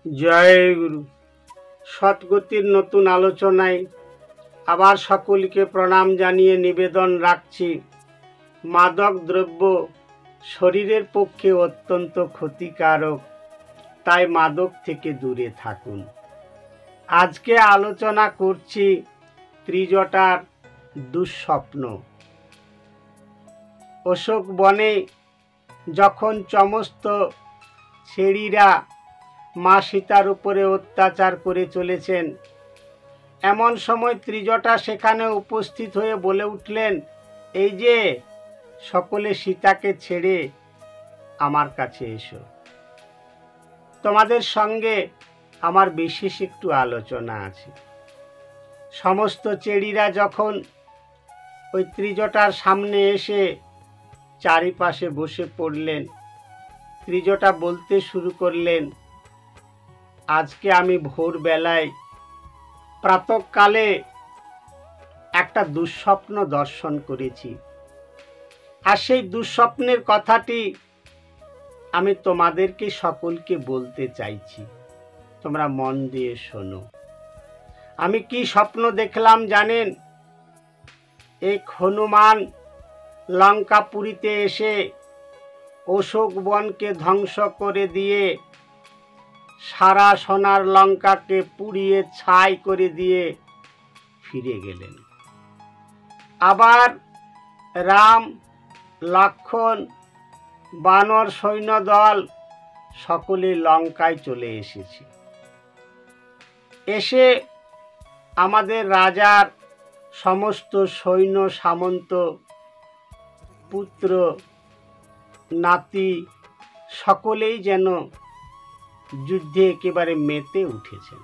জয় গুরু। সৎগতির নতুন আলোচনায় আবার সকলকে প্রণাম জানিয়ে নিবেদন রাখছি, মাদক দ্রব্য শরীরের পক্ষে অত্যন্ত ক্ষতিকারক, তাই মাদক থেকে দূরে থাকুন। আজকে আলোচনা করছি ত্রিজটার দুঃস্বপ্ন। অশোক বনে যখন সমস্ত ছেড়িরা মা সীতার উপরে অত্যাচার করে চলেছেন, এমন সময় ত্রিজটা সেখানে উপস্থিত হয়ে বলে উঠলেন, এই যে সকলে সীতাকে ছেড়ে আমার কাছে এসো, তোমাদের সঙ্গে আমার বিশেষ একটু আলোচনা আছে। সমস্ত চেড়িরা যখন ওই ত্রিজটার সামনে এসে চারিপাশে বসে পড়লেন, ত্রিজটা বলতে শুরু করলেন, আজকে আমি ভোরবেলায় প্রাতঃকালে একটা দুঃস্বপ্ন দর্শন করেছি, আর সেই দুঃস্বপ্নের কথাটি আমি তোমাদেরকে সকলকে বলতে চাইছি, তোমরা মন দিয়ে শোনো। আমি কি স্বপ্ন দেখলাম জানেন? এক হনুমান লঙ্কাপুরীতে এসে অশোক বনকে ধ্বংস করে দিয়ে সারা সোনার লঙ্কাকে পুড়িয়ে ছাই করে দিয়ে ফিরে গেলেন। আবার রাম, লক্ষ্মণ, বানর সৈন্যদল সকলে লঙ্কায় চলে এসেছে। এসে আমাদের রাজার সমস্ত সৈন্য সামন্ত, পুত্র নাতি সকলেই যেন যুদ্ধে একেবারে মেতে উঠেছেন।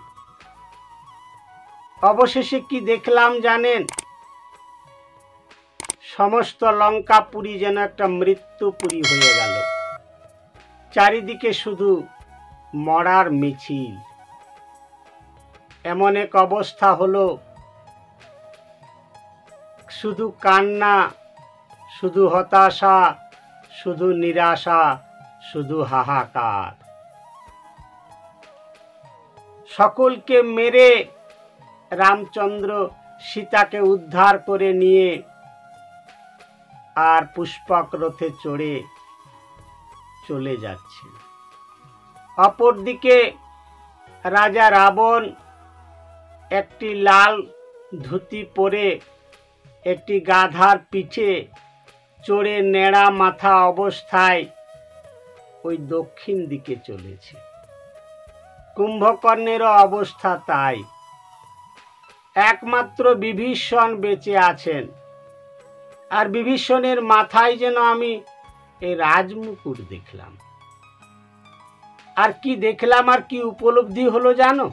অবশেষে কি দেখলাম জানেন? সমস্ত লঙ্কাপুরী যেন একটা মৃত্যুপুরী হয়ে গেল। চারিদিকে শুধু মরার মিছিল। এমন এক অবস্থা হলো, শুধু কান্না, শুধু হতাশা, শুধু নিরাশা, শুধু হাহাকার। সকলকে মেরে রামচন্দ্র সীতাকে উদ্ধার করে নিয়ে আর পুষ্পক রথে চড়ে চলে যাচ্ছে। অপরদিকে রাজা রাবণ একটি লাল ধুতি পরে একটি গাধার পিঠে চড়ে নেড়া মাথা অবস্থায় ওই দক্ষিণ দিকে চলেছে। কুম্ভকর্ণেরও অবস্থা তাই। একমাত্র বিভীষণ বেঁচে আছেন, আর বিভীষণের মাথায় যেন আমি এই রাজমুকুট দেখলাম। আর কি দেখলাম, আর কি উপলব্ধি হলো জানো?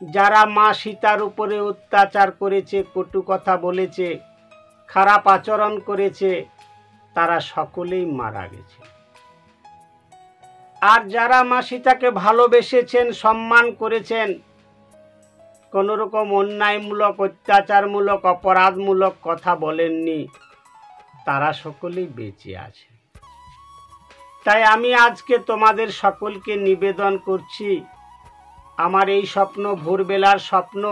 যারা মা সীতার উপরে অত্যাচার করেছে, কটু কথা বলেছে, খারাপ আচরণ করেছে, তারা সকলেই মারা গেছে। আর যারা মা সীতাকে ভালোবেসেছেন, সম্মান করেছেন, কোন রকম অন্যায়মূলক, অত্যাচারমূলক, অপরাধমূলক কথা বলেননি, তারা সকলেই বেঁচে আছে। তাই আমি আজকে তোমাদের সকলকে নিবেদন করছি, আমার এই স্বপ্ন ভোরবেলার স্বপ্ন,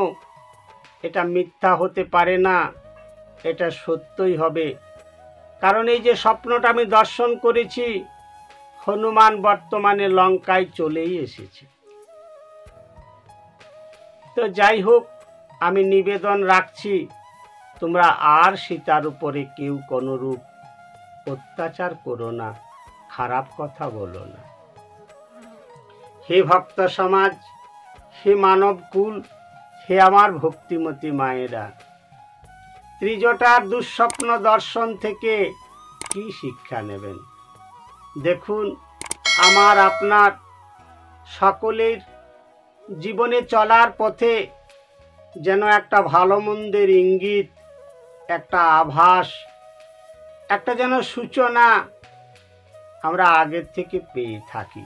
এটা মিথ্যা হতে পারে না, এটা সত্যই হবে। কারণ এই যে স্বপ্নটা আমি দর্শন করেছি, হনুমান বর্তমানে লঙ্কায় চলেই এসেছে। তো যাই হোক, আমি নিবেদন রাখছি, তোমরা আর সীতার উপরে কেউ কোনরূপ অত্যাচার করো না, খারাপ কথা বলো না। হে ভক্ত সমাজ, হে মানব কুল, হে আমার ভক্তিমতী মায়েরা, ত্রিজটার দুঃস্বপ্ন দর্শন থেকে কি শিক্ষা নেবেন? দেখুন, আমার আপনার সকলের জীবনে চলার পথে যেন একটা ভালো মন্দের ইঙ্গিত, একটা আভাস, একটা যেন সূচনা আমরা আগের থেকে পেয়ে থাকি।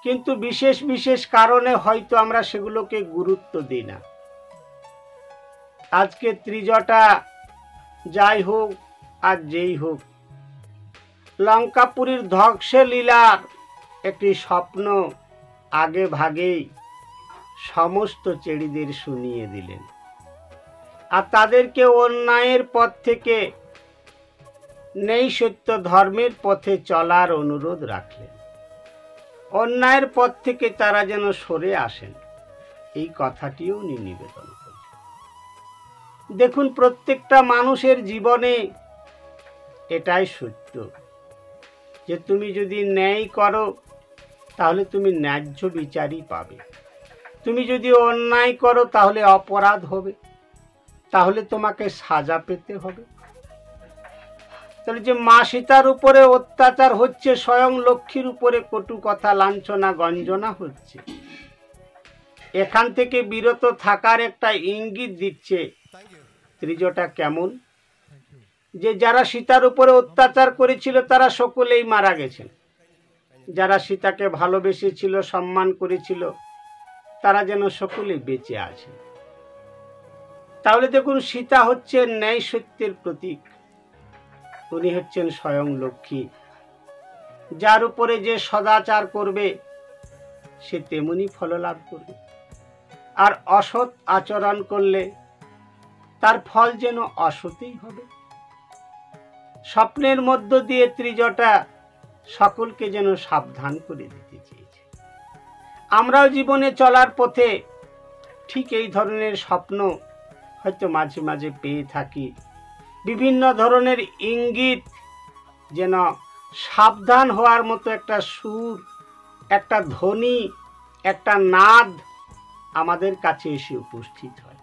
কিন্তু বিশেষ বিশেষ কারণে হয়তো আমরা সেগুলোকে গুরুত্ব দিই না। আজকে ত্রিজটা যাই হোক আর যেই হোক, লঙ্কাপুরীর ধ্বংসে লীলার একটি স্বপ্ন আগে ভাগেই সমস্ত চেড়িদের শুনিয়ে দিলেন আর তাদেরকে অন্যায়ের পথ থেকে নেই সত্য ধর্মের পথে চলার অনুরোধ রাখলেন। অন্যায়ের পথ থেকে তারা যেন সরে আসেন, এই কথাটিও উনি নিবেদন করলেন। দেখুন, প্রত্যেকটা মানুষের জীবনে এটাই সত্য যে তুমি যদি ন্যায় করো তাহলে তুমি ন্যায্য বিচারই পাবে। তুমি যদি অন্যায় করো তাহলে অপরাধ হবে, তাহলে তোমাকে সাজা পেতে হবে। তাহলে যে মা সীতার উপরে অত্যাচার হচ্ছে, স্বয়ং লক্ষ্মীর উপরে কটু কথা, লাঞ্ছনা, গঞ্জনা হচ্ছে, এখান থেকে বিরত থাকার একটা ইঙ্গিত দিচ্ছে ত্রিজটা কেমন, যে যারা সীতার উপরে অত্যাচার করেছিল তারা সকলেই মারা গেছেন। যারা সীতাকে ভালোবেসেছিল, সম্মান করেছিল, তারা যেন সকলেই বেঁচে আছে। তাহলে দেখুন, সীতা হচ্ছেন ন্যায় সত্যের প্রতীক, উনি হচ্ছেন স্বয়ং লক্ষ্মী। যার উপরে যে সদাচার করবে সে তেমনি ফল লাভ করবে, আর অসৎ আচরণ করলে তার ফল যেন অসৎই হবে। স্বপ্নের মধ্য দিয়ে ত্রিজটা সকলকে যেন সাবধান করে দিতে চেয়েছে। আমরাও জীবনে চলার পথে ঠিক এই ধরনের স্বপ্ন হয়তো মাঝে মাঝে পেয়ে থাকি। বিভিন্ন ধরনের ইঙ্গিত যেন সাবধান হওয়ার মতো একটা সুর, একটা ধ্বনি, একটা নাদ আমাদের কাছে এসে উপস্থিত হয়,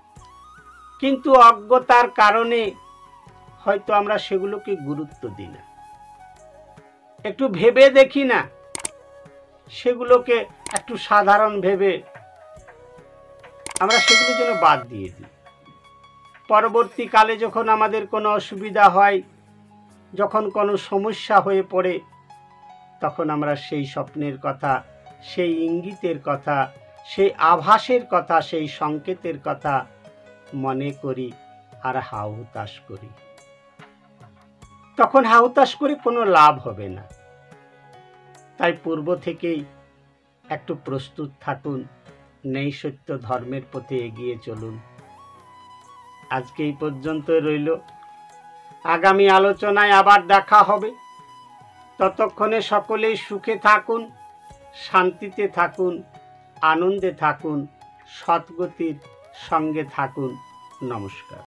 কিন্তু অজ্ঞতার কারণে হয়তো আমরা সেগুলোকে গুরুত্ব দিই না, একটু ভেবে দেখি না, সেগুলোকে একটু সাধারণ ভেবে আমরা সেগুলো যেন বাদ দিয়ে দিই। পরবর্তীকালে যখন আমাদের কোনো অসুবিধা হয়, যখন কোনো সমস্যা হয়ে পড়ে, তখন আমরা সেই স্বপ্নের কথা, সেই ইঙ্গিতের কথা, সেই আভাসের কথা, সেই সংকেতের কথা মনে করি আর হাহুতাশ করি। তখন হাহুতাশ করে কোনো লাভ হবে না। তাই পূর্ব থেকেই একটু প্রস্তুত থাকুন, নেই সত্য ধর্মের পথে এগিয়ে চলুন। আজকে এই পর্যন্ত রইল, আগামী আলোচনায় আবার দেখা হবে। ততক্ষণে সকলেই সুখে থাকুন, শান্তিতে থাকুন, আনন্দে থাকুন, সদ্গতির সঙ্গে থাকুন। নমস্কার।